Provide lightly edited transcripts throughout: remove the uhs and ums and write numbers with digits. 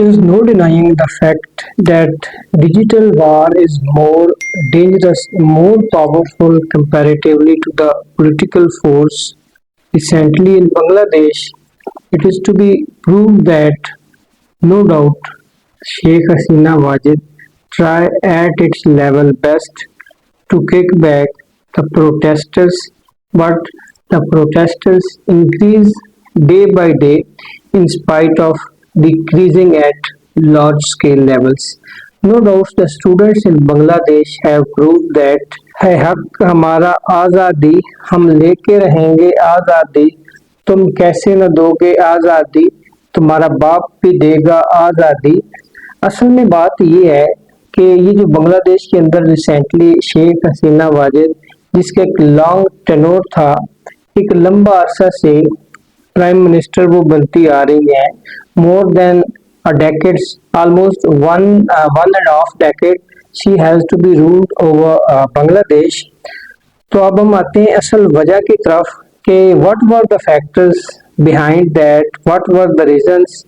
There is no denying the fact that digital war is more dangerous, more powerful comparatively to the political force recently in Bangladesh. It is to be proved that no doubt Sheikh Hasina Wajid try at its level best to kick back the protesters, but the protesters increase day by day in spite of decreasing at large scale levels. No doubt the students in Bangladesh have proved that है हक हमारा आज़ादी हम लेके रहेंगे आज़ादी तुम कैसे न दोगे आज़ादी तुम्हारा बाप भी देगा आज़ादी। असल में बात ये है कि ये जो बांग्लादेश के अंदर रिसेंटली शेख हसीना वाजिद जिसका एक लॉन्ग टेन्योर था, एक लंबा अरसा से प्राइम मिनिस्टर वो बनती आ रही है, more than a decades, almost one and a half decade she has to be ruled over Bangladesh। तो अब हम आते हैं असल वजह की तरफ कि what were the factors behind that, what were the reasons।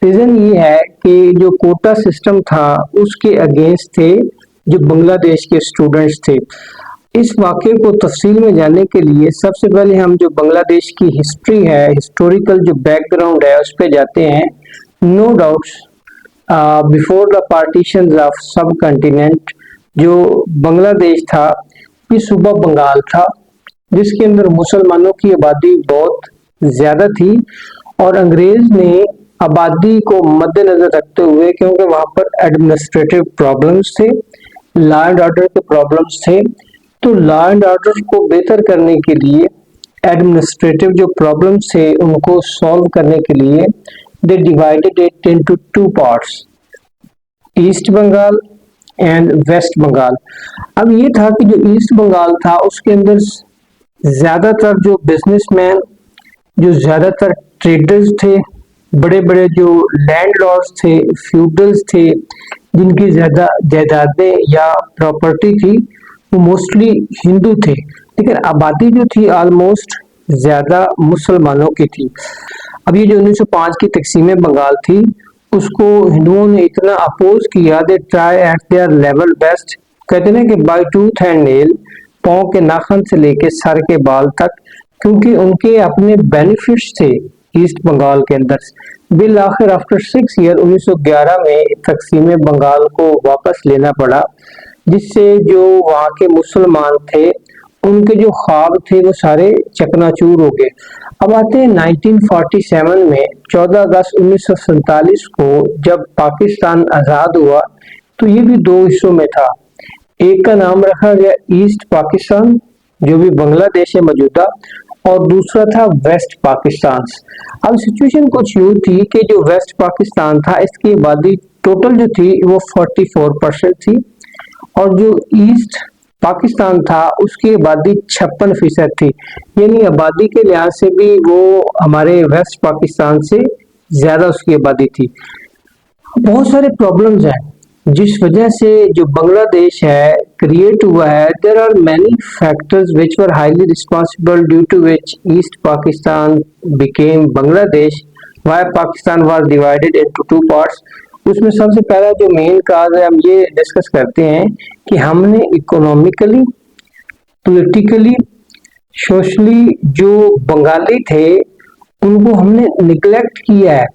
Reason ये है कि जो कोटा सिस्टम था उसके अगेंस्ट थे जो बांग्लादेश के स्टूडेंट्स थे। इस वाक़े को तफसील में जानने के लिए सबसे पहले हम जो बांग्लादेश की हिस्ट्री है, हिस्टोरिकल जो बैकग्राउंड है उस पर जाते हैं। No doubts before the partition of subcontinent जो बांग्लादेश था ये सूबा बंगाल था जिसके अंदर मुसलमानों की आबादी बहुत ज़्यादा थी और अंग्रेज ने आबादी को मद्देनजर रखते हुए, क्योंकि वहाँ पर एडमिनिस्ट्रेटिव प्रॉब्लम्स थे, लॉ एंड ऑर्डर के प्रॉब्लम्स थे, तो लॉ एंड ऑर्डर को बेहतर करने के लिए एडमिनिस्ट्रेटिव जो प्रॉब्लम्स थे उनको सॉल्व करने के लिए they divided it into two parts, East Bengal and West Bengal. अब ये था कि जो ईस्ट बंगाल था उसके अंदर ज़्यादातर जो बिजनेसमैन, जो ज़्यादातर ट्रेडर्स थे, बड़े बड़े जो लैंडलॉर्ड्स थे, फ्यूडल्स थे, जिनकी ज़्यादा जायदादें या प्रॉपर्टी थी वो मोस्टली हिंदू थे, लेकिन आबादी जो थी ऑलमोस्ट ज़्यादा मुसलमानों की थी। अब ये जो 1905 की तकसीम बंगाल थी उसको हिंदुओं ने इतना अपोज किया, they try at their level best, कहते ना कि बाय टूथ एंड नेल, पाँव के नाखन से लेके सर के बाल तक, क्योंकि उनके अपने बेनिफिट्स थे ईस्ट बंगाल के अंदर। बिल आखिर आफ्टर 6 ईयर 1911 में तकसीम बंगाल को वापस लेना पड़ा, जिससे जो वहाँ के मुसलमान थे उनके जो ख्वाब थे वो सारे चकनाचूर हो गए। अब आते हैं 1947 में 14 अगस्त 1947 को जब पाकिस्तान आज़ाद हुआ तो ये भी दो हिस्सों में था। एक का नाम रखा गया ईस्ट पाकिस्तान जो भी बांग्लादेश है मौजूदा, और दूसरा था वेस्ट पाकिस्तान। अब सिचुएशन कुछ यूँ थी कि जो वेस्ट पाकिस्तान था इसकी आबादी टोटल जो थी वो 44% थी और जो ईस्ट पाकिस्तान था उसकी आबादी 56% थी, यानी आबादी के लिहाज से भी वो हमारे वेस्ट पाकिस्तान से ज़्यादा उसकी आबादी थी। बहुत सारे प्रॉब्लम्स हैं जिस वजह से जो बांग्लादेश है क्रिएट हुआ है। There are many factors which were highly responsible due to which East Pakistan became Bangladesh, why Pakistan was divided into two parts. उसमें सबसे पहला जो मेन काज है हम ये डिस्कस करते हैं कि हमने इकोनॉमिकली, पॉलिटिकली, सोशली जो बंगाली थे उनको हमने निगलेक्ट किया है,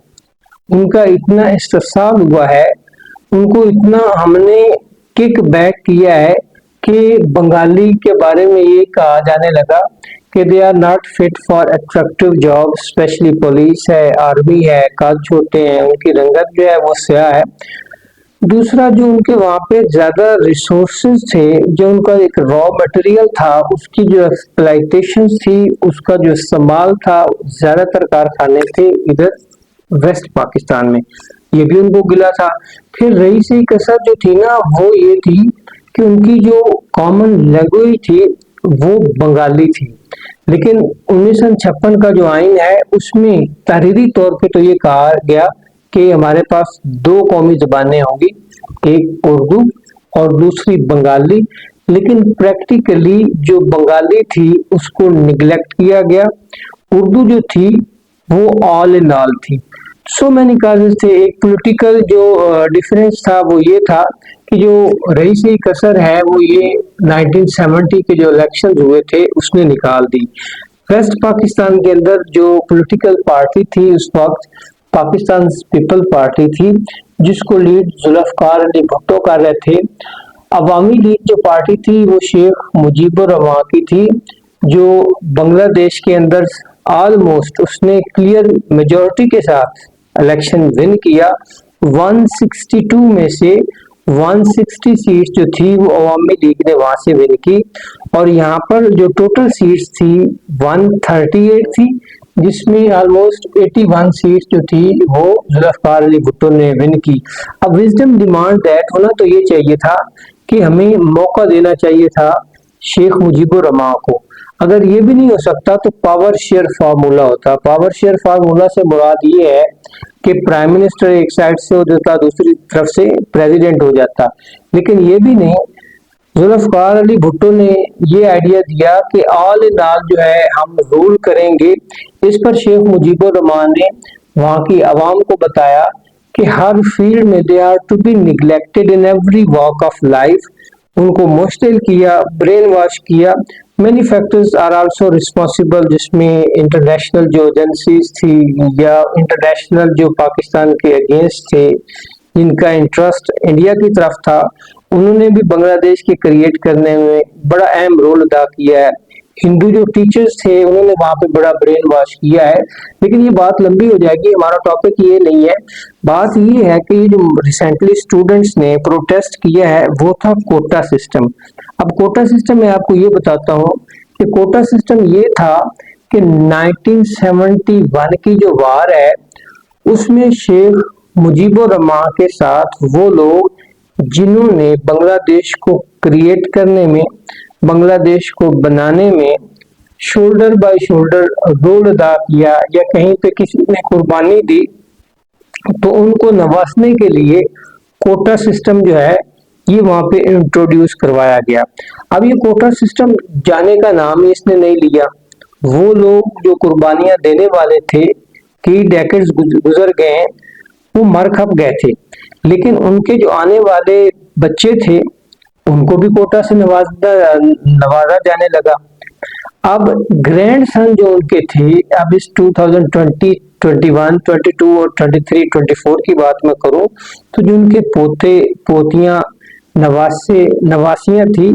उनका इतना इस्तेसाल हुआ है, उनको इतना हमने किक बैक किया है कि बंगाली के बारे में ये कहा जाने लगा कि they are not fit for attractive job, specially police है, आर्मी है, कद छोटे हैं, उनकी रंगत जो है वो स्याह है। दूसरा जो उनके वहाँ पे ज़्यादा रिसोर्सेज थे, जो उनका एक रॉ मटेरियल था उसकी जो एक्सप्लाइटेशन थी, उसका जो इस्तेमाल था, ज़्यादातर कारखाने थे इधर वेस्ट पाकिस्तान में, ये भी उनको गिला था। फिर रही सी कसर जो थी ना वो ये थी कि उनकी जो कॉमन लैंग्वेज थी वो बंगाली थी, लेकिन 1956 का जो आइन है उसमें तहरीरी तौर पे तो ये कहा गया कि हमारे पास दो कौमी ज़बानें होंगी, एक उर्दू और दूसरी बंगाली, लेकिन प्रैक्टिकली जो बंगाली थी उसको निगलेक्ट किया गया। उर्दू जो थी वो ऑल इन ऑल थी। सो मैनी काजेस थे। एक पॉलिटिकल जो डिफरेंस था वो ये था कि जो रईसी कसर है वो ये 1970 के जो इलेक्शन हुए थे उसने निकाल दी। वेस्ट पाकिस्तान के अंदर जो पॉलिटिकल पार्टी थी उस वक्त पाकिस्तान पीपल पार्टी थी, जिसको लीड जुल्फकार अली भुट्टो कर रहे थे। अवामी लीग जो पार्टी थी वो शेख मुजीबुर रहमान की थी, जो बांग्लादेश के अंदर ऑलमोस्ट उसने क्लियर मेजोरिटी के साथ इलेक्शन विन किया। 162 में से 160 सीट्स जो थी वो अवामी लीग ने वहां से विन की, और यहाँ पर जो टोटल सीट्स थी 138 थी, जिसमें ऑलमोस्ट 81 सीट्स जो थी वो जुल्फकार अली भुट्टो ने विन की। अब विजडम डिमांड दैट होना तो ये चाहिए था कि हमें मौका देना चाहिए था शेख मुजीबुर रहमान को। अगर ये भी नहीं हो सकता तो पावर शेयर फार्मूला होता। पावर शेयर फार्मूला से मुराद ये है कि प्राइम मिनिस्टर एक साइड से हो जाता, दूसरी तरफ से प्रेसिडेंट हो जाता, लेकिन ये भी नहीं। जुल्फकार अली भुट्टो ने ये आइडिया दिया कि ऑल इन ऑल जो है हम रूल करेंगे। इस पर शेख मुजीबुर रहमान ने वहां की आवाम को बताया कि हर फील्ड में they are to be neglected in every walk of life. उनको मुश्तिल किया, ब्रेन वॉश किया। Many factors are also responsible, जिसमें इंटरनेशनल जो एजेंसीज थी या इंटरनेशनल जो पाकिस्तान के अगेंस्ट थे, जिनका इंटरेस्ट इंडिया की तरफ था, उन्होंने भी बांग्लादेश के क्रिएट करने में बड़ा अहम रोल अदा किया है। हिंदू जो टीचर्स थे उन्होंने वहां पे बड़ा ब्रेन वॉश किया है। लेकिन ये बात लंबी हो जाएगी, हमारा टॉपिक ये नहीं है। बात ये है कि जो रिसेंटली स्टूडेंट्स ने प्रोटेस्ट किया है वो था कोटा सिस्टम। अब कोटा सिस्टम मैं आपको ये बताता हूँ कि कोटा सिस्टम ये था कि 1971 की जो वार है उसमें शेख मुजीबुर रहमान के साथ वो लोग जिन्होंने बांग्लादेश को क्रिएट करने में, बांग्लादेश को बनाने में शोल्डर बाय शोल्डर रोल अदा किया या कहीं पे किसी ने कुर्बानी दी, तो उनको नवाजने के लिए कोटा सिस्टम जो है ये वहां पे इंट्रोड्यूस करवाया गया। अब ये कोटा सिस्टम जाने का नाम ही इसने नहीं लिया। वो लोग जो कुर्बानियां देने वाले थे, कई डेकेड्स गुजर गए हैं, वो मर खप गए थे, लेकिन उनके जो आने वाले बच्चे थे उनको भी कोटा से नवाजा जाने लगा। अब ग्रैंड सन जो उनके थे, अब इस 2020, 21, 22 और 23, 24 की बात मैं करूं तो जो उनके पोते पोतियां नवासियां थी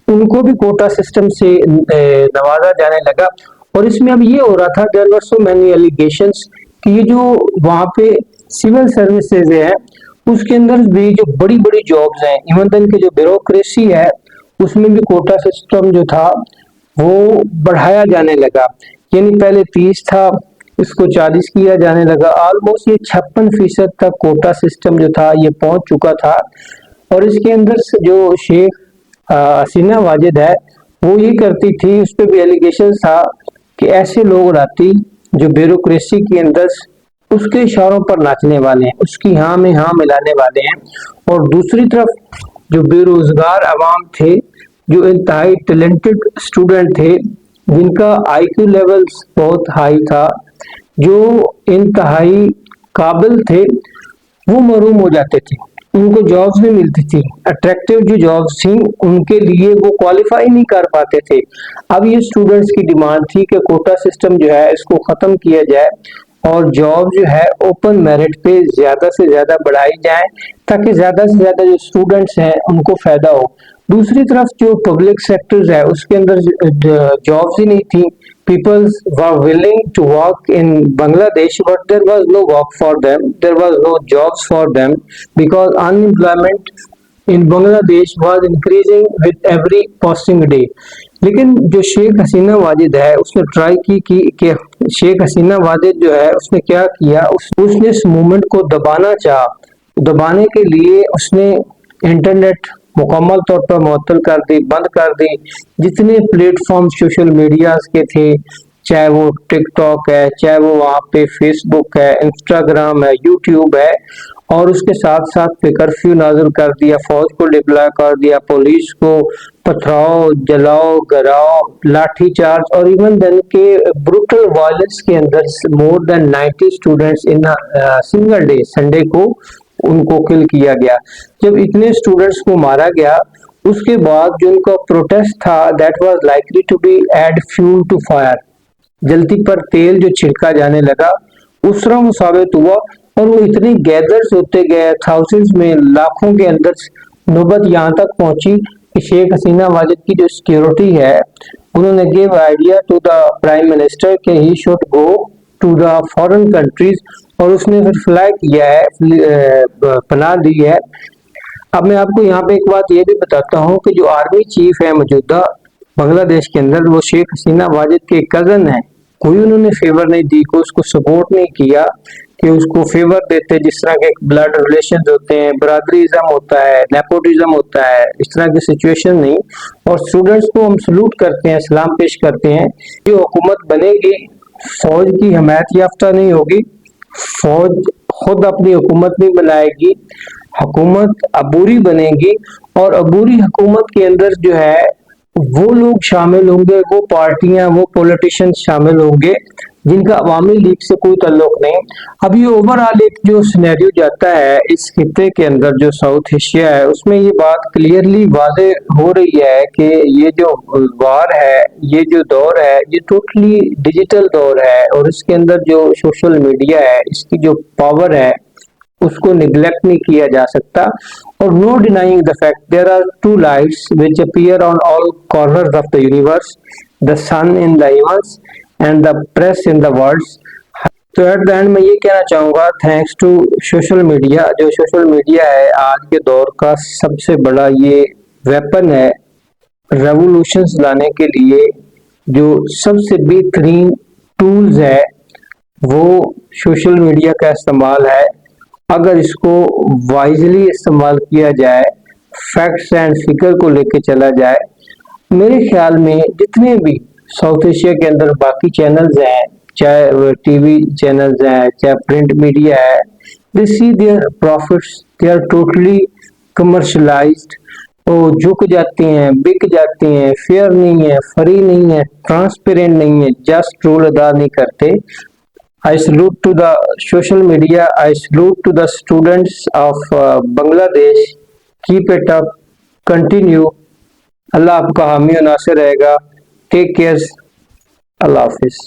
उनको भी कोटा सिस्टम से नवाजा जाने लगा। और इसमें अब ये हो रहा था, there were so many allegations कि ये जो वहां पे सिविल सर्विसेज है उसके अंदर भी जो बड़ी बड़ी जॉब्स हैं, इवन के जो ब्यूरोक्रेसी है उसमें भी कोटा सिस्टम जो था वो बढ़ाया जाने लगा। यानी पहले 30 था, इसको 40 किया जाने लगा। ऑलमोस्ट ये 56% तक कोटा सिस्टम जो था ये पहुंच चुका था। और इसके अंदर जो शेख हसीना वाजिद है वो ये करती थी, उस पर भी एलिगेशन था कि ऐसे लोग लाती जो ब्यूरोक्रेसी के अंदर उसके इशारों पर नाचने वाले हैं, उसकी हाँ में हाँ मिलाने वाले हैं। और दूसरी तरफ जो बेरोजगार अवाम थे, जो इंतहाई टैलेंटेड स्टूडेंट थे, जिनका आईक्यू लेवल्स बहुत हाई था, जो इंतहाई काबिल थे, वो महरूम हो जाते थे, उनको जॉब्स नहीं मिलती थी। अट्रैक्टिव जो जॉब्स थी उनके लिए वो क्वालिफाई नहीं कर पाते थे। अब ये स्टूडेंट्स की डिमांड थी कि कोटा सिस्टम जो है इसको खत्म किया जाए और जॉब जो है ओपन मेरिट पे ज्यादा से ज्यादा बढ़ाई जाए, ताकि ज्यादा से ज्यादा जो स्टूडेंट्स हैं उनको फायदा हो। दूसरी तरफ जो पब्लिक सेक्टर्स है उसके अंदर जॉब्स ही नहीं थी। Peoples were willing to work in Bangladesh but there was no work for them, there was no jobs for them because unemployment in Bangladesh was increasing with every passing day. लेकिन जो शेख हसीना वाजिद है उसने ट्राई की कि शेख हसीना वाजिद जो है उसने क्या किया, उसने इस मूवमेंट को दबाना चाहा। दबाने के लिए उसने इंटरनेट मुकम्मल तौर पर मुअत्तल कर दी, बंद कर दी। जितने प्लेटफॉर्म सोशल मीडिया के थे, चाहे वो टिकटॉक है, चाहे वो वहाँ पे फेसबुक है, इंस्टाग्राम है, यूट्यूब है, और उसके साथ साथ पे कर्फ्यू नाजिल कर दिया, फौज को डिप्लॉय कर दिया, पुलिस को पथराओ, जलाओ, गिराओ, लाठी चार्ज और इवन देन के ब्रूटल वायलेंस के अंदर more than 90 students in single day, Sunday को उनको किल किया गया। जब इतने स्टूडेंट्स को मारा गया, उसके बाद जो उनका प्रोटेस्ट था that was likely to be add fuel to fire, जलती पर तेल जो छिड़का जाने लगा उस तरह वो साबित हुआ। और वो इतने गैदर्स होते गए, थाउजेंड्स में, लाखों के अंदर नौबत यहाँ तक पहुंची कि शेख हसीना वाजिद की जो सिक्योरिटी है, उन्होंने give idea to the prime minister कि he should go to the foreign countries, और उसने फिर फ्लाई किया है, पनाह दी है। अब मैं आपको यहाँ पे एक बात ये भी बताता हूँ कि जो आर्मी चीफ है मौजूदा बांग्लादेश के अंदर, वो शेख हसीना वाजिद के कजन है। कोई उन्होंने फेवर नहीं दी, कोई उसको सपोर्ट नहीं किया कि उसको फेवर देते, जिस तरह के ब्लड रिलेशन होते हैं, बरादरीज्म होता है, नेपोटिज्म होता है, इस तरह की सिचुएशन नहीं। और स्टूडेंट्स को हम सलूट करते हैं, सलाम पेश करते हैं। जो हुकूमत बनेगी फौज की हमायत याफ्ता नहीं होगी, फौज खुद अपनी हुकूमत नहीं बनाएगी, हुकूमत अबूरी बनेगी। और अबूरी हुकूमत के अंदर जो है वो लोग शामिल होंगे, वो पार्टियां, वो पॉलिटिशियंस शामिल होंगे जिनका अवामी लीग से कोई ताल्लुक नहीं। अब ये ओवरऑल एक जो सिनेरियो जाता है इस खित्ते के अंदर, जो साउथ एशिया है, उसमें ये बात क्लियरली वाजे हो रही है कि ये जो वार है, ये जो दौर है, ये टोटली डिजिटल दौर है। और इसके अंदर जो सोशल मीडिया है, इसकी जो पावर है, उसको निग्लेक्ट नहीं किया जा सकता। और no denying the fact there are two lights which appear on all corners of the universe, the sun in the heavens and the press in the worlds. तो एट द एंड मैं ये कहना चाहूंगा, थैंक्स टू सोशल मीडिया, जो social media है आज के दौर का सबसे बड़ा ये वेपन है रेवोल्यूशंस लाने के लिए। जो सबसे बेहतरीन टूल्स है वो सोशल मीडिया का इस्तेमाल है। अगर इसको वाइजली इस्तेमाल किया जाए, फैक्ट्स एंड फिगर को लेके चला जाए, मेरे ख्याल में जितने भी साउथ एशिया के अंदर बाकी चैनल्स हैं, चाहे टीवी चैनल्स हैं, चाहे प्रिंट मीडिया है, they see their profits, they are totally commercialised. वो झुक जाते हैं, बिक जाते हैं, फेयर नहीं है, फ्री नहीं है, ट्रांसपेरेंट नहीं है, जस्ट रूल अदा नहीं करते। I salute to the social media. I salute to the students of Bangladesh. Keep it up. Continue. अल्लाह आपका हामी और नासिर रहेगा। Take care. अल्लाह हाफिज।